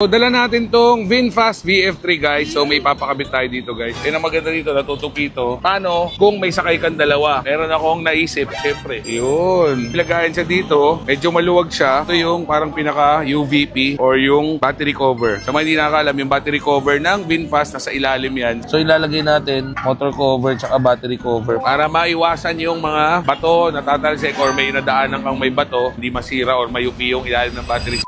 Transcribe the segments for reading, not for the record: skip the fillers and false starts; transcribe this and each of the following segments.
So, dala natin tong VinFast VF3 guys. So, may papakabit tayo dito guys. Yan ang maganda dito, natutupi ito. Paano kung may sakay kang dalawa? Meron akong naisip, syempre. Yun. Ilagayan siya dito. Medyo maluwag siya. Ito yung parang pinaka UVP or yung battery cover. Sa mga hindi nakakalam, yung battery cover ng VinFast nasa ilalim yan. So, ilalagay natin motor cover tsaka battery cover para maiwasan yung mga bato na tatalsik or may nadaanan kang may bato, hindi masira or mayupi yung ilalim ng battery.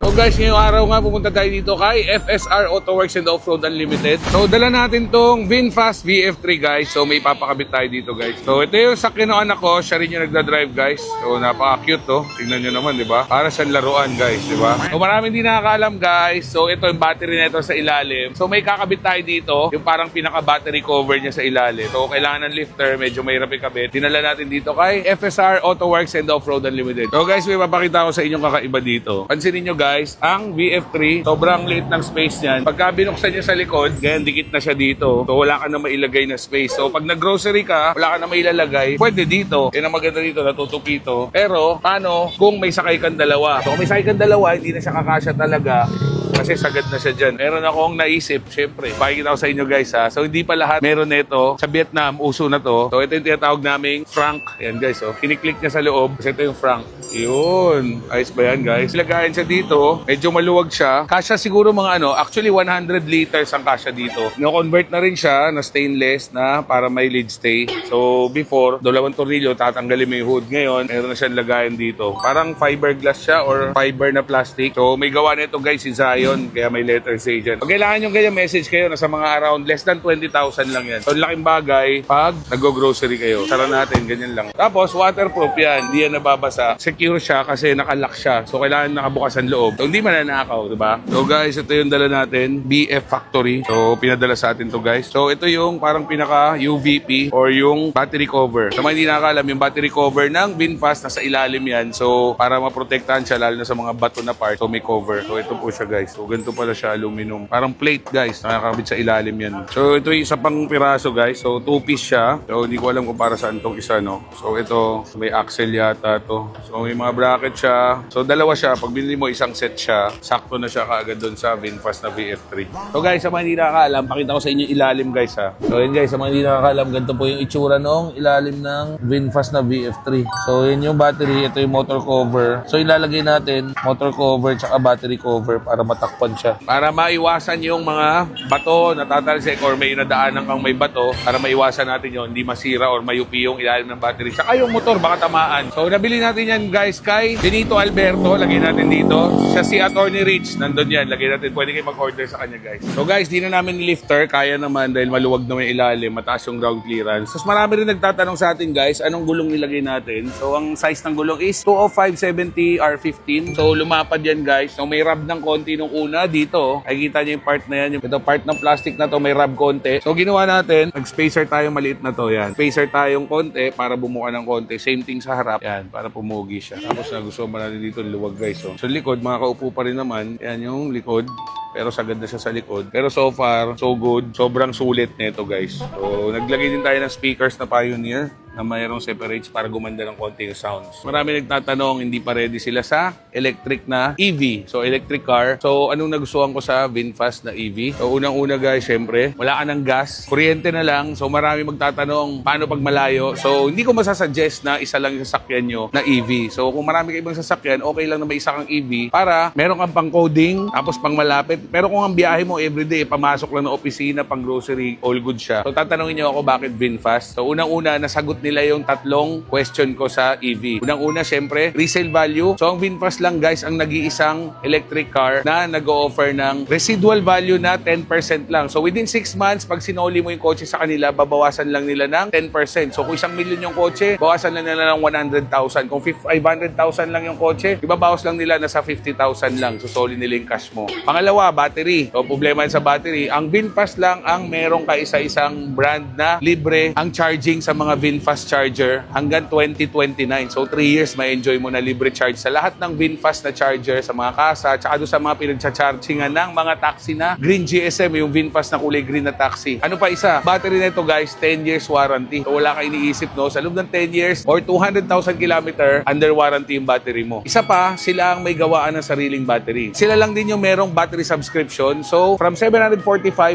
So guys, ngayong araw nga pupunta tayo dito kay FSR Auto Works and Off-Road Unlimited. So dala natin tong VinFast VF3 guys. So may papakabit tayo dito guys. So ito yung sakyan ng anak ko, siya rin yung nagdadrive guys. So napaka-cute to. Tingnan nyo naman, di ba? Para siyang laruan guys, di ba? So maraming hindi nakakaalam guys. So ito yung battery nito sa ilalim. So may kakabit tayo dito, yung parang pinaka-battery cover niya sa ilalim. So kailangan ng lifter, medyo mahirap ikabit. Dinala natin dito kay FSR Auto Works and Off-Road Unlimited. So guys, may papakita ko sa inyong kakaiba dito. Pansinin nyo guys, ang VF3, sobrang liit ng space niyan. Pagka binuksan niya sa likod, ganyan, dikit na siya dito. So, wala ka na mailagay na space. So, pag nag-grocery ka, wala ka na mailalagay, pwede dito. Yan ang maganda dito, natutupi ito. Pero, paano kung may sakay kang dalawa? So, kung may sakay kang dalawa, hindi na siya kakasya talaga. Kasi sagad na siya dyan. Meron akong naisip, syempre. Pakikita ko sa inyo guys ha. So, hindi pa lahat meron nito. Sa Vietnam, uso na to. So, ito yung tinatawag naming Frank. Ayan guys, oh. Kiniklik niya sa loob. Kasi ito yung Frank. Yun. Ayos ba yan guys? Lagayan siya dito. Medyo maluwag siya. Kasya siguro mga actually 100 liters ang kasya dito. No-convert na rin siya na stainless na para may lid stay. So, before, dalawang tornilyo, tatanggalin mo yung hood. Ngayon, meron na siyang lagayan dito. Parang fiberglass siya or fiber na plastic. So, may gawa na ito guys si Zion. Kaya may letter C dyan. Pag kailangan yung ganyan message kayo, nasa mga around less than 20,000 lang yan. So, laking bagay pag nag-grocery kayo. Sara natin, ganyan lang. Tapos, waterproof yan. Hindi yan nababasa. Secure siya kasi nakalock siya. So, kailangan nakabukas ang loob. So, hindi mananakaw, diba? So, guys, ito yung dala natin. BF Factory. So, pinadala sa atin to guys. So, ito yung parang pinaka UVP or yung battery cover. Sa mga hindi nakakalam, yung battery cover ng VinFast nasa ilalim yan. So, para maprotektahan siya, lalo na sa mga bato na part. So, may cover. So, ito po siya guys. So, ganito pala siya, aluminum. Parang plate guys. Nakakabit sa ilalim yan. So, ito yung isa pang piraso guys. So, 2-piece siya. So, hindi ko alam kung para saan tong isa, no? So, ito, may axle yata to. So, may mga bracket siya. So, dalawa siya. Pag binili mo isang set siya, sakto na siya kaagad doon sa VinFast na VF3. So, guys, sa mga hindi nakakaalam, pakita ko sa inyo ilalim guys ha. So, yun guys, sa mga hindi nakakaalam, ganito po yung itsura ng ilalim ng VinFast na VF3. So, yun yung battery. Ito yung motor cover. So, ilalagay natin motor cover tsaka battery cover para matakpan siya. Para maiwasan yung mga bato na tatalsik or may nadaanan kang may bato, para maiwasan natin yun, hindi masira or mayupi yung ilalim ng battery. Saka yung motor, baka tamaan. So, nabili natin yan guys kay Benito Alberto. Lagay natin dito. Siya si Attorney Rich. Nandun yan. Lagay natin. Pwede kayo mag-order sa kanya guys. So guys, di na namin lifter. Kaya naman dahil maluwag naman yung ilalim. Mataas yung ground clearance. So marami rin nagtatanong sa atin guys, anong gulong nilagay natin? So ang size ng gulong is 205/70 R15. So lumapad yan guys. So may rub ng konti nung una dito. Ay kita nyo yung part na yan. Ito part ng plastic na to may rub konti. So ginawa natin, nag-spacer tayo maliit na to. Yan. Spacer tayong konti para bumuka ng konti. Same thing sa harap. Yan. Para pumugi siya. Tapos nagustuhan ba natin dito luwag guys. So likod, makakaupo pa rin naman. Yan yung likod. Pero sagad na siya sa likod. Pero so far, so good. Sobrang sulit nito guys. So naglagay din tayo ng speakers na Pioneer na mayroong separates para gumanda ng konti yung sounds. Marami nagtatanong, hindi pa ready sila sa electric na EV. So, electric car. So, anong nagustuhan ko sa VinFast na EV? So, unang-una guys, syempre, wala ka ng gas. Kuryente na lang. So, marami magtatanong, paano pag malayo? So, hindi ko masasuggest na isa lang yung sasakyan nyo na EV. So, kung marami ka ibang sasakyan, okay lang na may isa kang EV para meron kang pang coding, tapos pang malapit. Pero kung ang biyahe mo everyday, pamasok lang ng opisina, pang grocery, all good siya. So, tatanungin nyo ako bakit VinFast. So, unang-una, nasagot nila yung tatlong question ko sa EV. Unang-una, syempre, resale value. So, ang VinFast lang, guys, ang nag-iisang electric car na nag-o-offer ng residual value na 10% lang. So, within 6 months, pag sinoli mo yung kotse sa kanila, babawasan lang nila ng 10%. So, kung 1,000,000 yung kotse, bawasan lang nila ng 100,000. Kung 500,000 lang yung kotse, ibabawas lang nila na sa 50,000 lang. So, soli nila yung cash mo. Pangalawa, battery. So, problema sa battery. Ang VinFast lang ang merong kaisa-isang brand na libre ang charging sa mga VinFast fast charger hanggang 2029. So 3 years may enjoy mo na libre charge sa lahat ng VinFast na charger sa mga kasa, tsaka doon sa mga pinagcha-chargingan ng mga taxi na Green GSM, yung VinFast na kulay green na taxi. Ano pa isa? Battery nito guys, 10 years warranty. So wala ka iniisip, no? Sa loob ng 10 years or 200,000 kilometer, under warranty yung battery mo. Isa pa, sila ang may gawaan ng sariling battery. Sila lang din yung merong battery subscription. So from 745,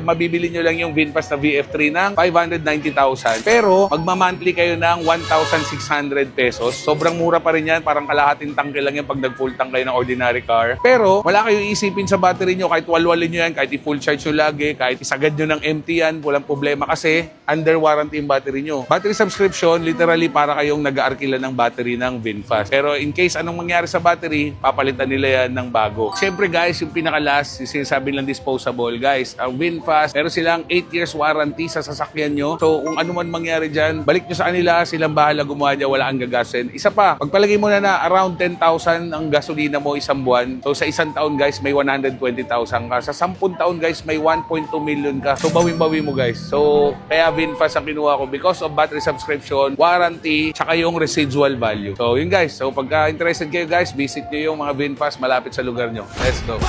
mabibili nyo lang yung VinFast na VF3 ng 590,000. Pero magma-monthly kayo ng 1,600 pesos. Sobrang mura pa rin yan. Parang kalahating tangke lang yan pag nag-full tank kayo ng ordinary car. Pero wala kayong isipin sa battery nyo. Kahit walwalin nyo yan, kahit i-full charge nyo lagi, kahit isagad nyo ng empty yan, walang problema kasi under warranty yung battery nyo. Battery subscription, literally para kayong nag-aarkila ng battery ng VinFast. Pero in case anong mangyari sa battery, papalitan nila yan ng bago. Siyempre guys, yung pinaka-last, yung sinasabi lang disposable. Guys, ang VinFast, meron silang 8 years warranty sa sasakyan nyo. So kung ano man mangyari dyan, balik nyo sa kanila, silang bahala gumawa dyan, wala ang gagasin. Isa pa, pagpalagay mo na around 10,000 ang gasolina mo isang buwan. So sa isang taon guys, may 120,000 ka. Sa 10 taon guys, may 1.2 million ka. So bawin-bawi mo guys. So kaya VinFast ang kinuha ko because of battery subscription, warranty, tsaka yung residual value. So yun guys. So pagka interested kayo guys, visit nyo yung mga VinFast malapit sa lugar nyo. Let's go.